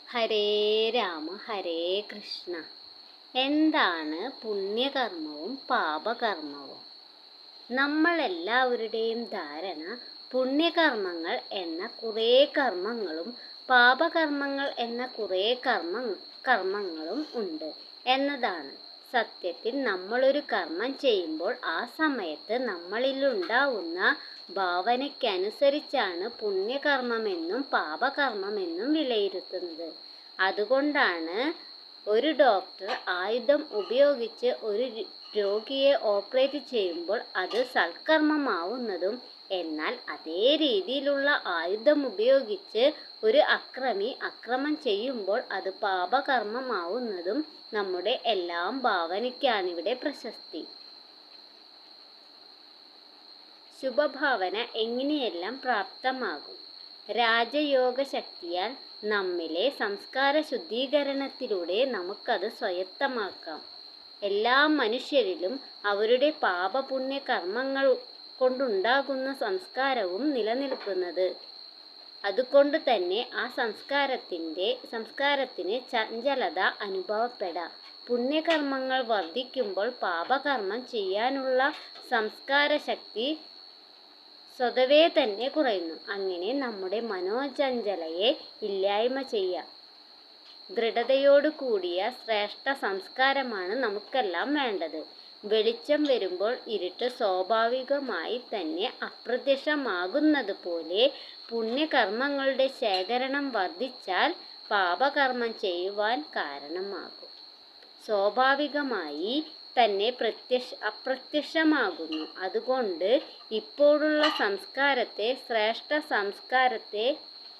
ഹരേ രാമ ഹരേ കൃഷ്ണ. എന്താണ് പുണ്യകർമ്മവും പാപകർമ്മവും? നമ്മളെല്ലാവരുടെയും ധാരണ പുണ്യകർമ്മങ്ങൾ എന്ന കുറേ കർമ്മങ്ങളും പാപകർമ്മങ്ങൾ എന്ന കുറേ കർമ്മങ്ങളും ഉണ്ട് എന്നതാണ്. സത്യത്തിൽ നമ്മളൊരു കർമ്മം ചെയ്യുമ്പോൾ ആ സമയത്ത് നമ്മളിലുണ്ടാവുന്ന ഭാവനയ്ക്കനുസരിച്ചാണ് പുണ്യകർമ്മമെന്നും പാപകർമ്മമെന്നും വിലയിരുത്തുന്നത്. അതുകൊണ്ടാണ് ഒരു ഡോക്ടർ ആയുധം ഉപയോഗിച്ച് ഒരു രോഗിയെ ഓപ്പറേറ്റ് ചെയ്യുമ്പോൾ അത് സൽക്കർമ്മമാവുന്നതും, എന്നാൽ അതേ രീതിയിലുള്ള ആയുധം ഉപയോഗിച്ച് ഒരു അക്രമി അക്രമം ചെയ്യുമ്പോൾ അത് പാപകർമ്മമാവുന്നതും നമ്മുടെ എല്ലാം ഭാവനയ്ക്കാണിവിടെ പ്രശസ്തി. ശുഭഭാവന എങ്ങനെയെല്ലാം പ്രാപ്തമാകും? രാജയോഗ ശക്തിയാൽ നമ്മിലെ സംസ്കാര ശുദ്ധീകരണത്തിലൂടെ നമുക്കത് സ്വായത്തമാക്കാം. എല്ലാ മനുഷ്യരിലും അവരുടെ പാപപുണ്യ കർമ്മങ്ങൾ കൊണ്ടുണ്ടാകുന്ന സംസ്കാരവും നിലനിൽക്കുന്നത്. അതുകൊണ്ട് തന്നെ ആ സംസ്കാരത്തിന് ചഞ്ചലത അനുഭവപ്പെടാം. പുണ്യകർമ്മങ്ങൾ വർദ്ധിക്കുമ്പോൾ പാപകർമ്മം ചെയ്യാനുള്ള സംസ്കാര ശക്തി സ്വതവേ തന്നെ കുറയുന്നു. അങ്ങനെ നമ്മുടെ മനോചഞ്ചലയെ ഇല്ലായ്മ ചെയ്യാം. ദൃഢതയോടു കൂടിയ ശ്രേഷ്ഠ സംസ്കാരമാണ് നമുക്കെല്ലാം വേണ്ടത്. വെളിച്ചം വരുമ്പോൾ ഇരുട്ട് സ്വാഭാവികമായി തന്നെ അപ്രത്യക്ഷമാകുന്നത് പോലെ പുണ്യകർമ്മങ്ങളുടെ ശേഖരണം വർദ്ധിച്ചാൽ പാപകർമ്മം ചെയ്യുവാൻ കാരണമാകും. സ്വാഭാവികമായി തന്നെ അപ്രത്യക്ഷമാകുന്നു. അതുകൊണ്ട് ഇപ്പോഴുള്ള സംസ്കാരത്തെ ശ്രേഷ്ഠ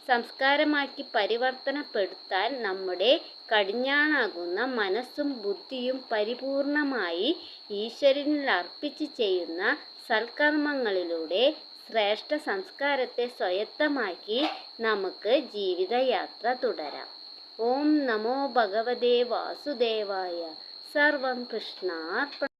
സംസ്കാരമാക്കി പരിവർത്തനപ്പെടുത്താൻ നമ്മുടെ കടിഞ്ഞാണാകുന്ന മനസ്സും ബുദ്ധിയും പരിപൂർണമായി ഈശ്വരനിൽ അർപ്പിച്ച് ചെയ്യുന്ന സൽക്കർമ്മങ്ങളിലൂടെ ശ്രേഷ്ഠ സംസ്കാരത്തെ സ്വായത്തമാക്കി നമുക്ക് ജീവിതയാത്ര തുടരാം. ഓം നമോ ഭഗവതേ വാസുദേവായ. സർവം കൃഷ്ണാർപ്പണമസ്തു.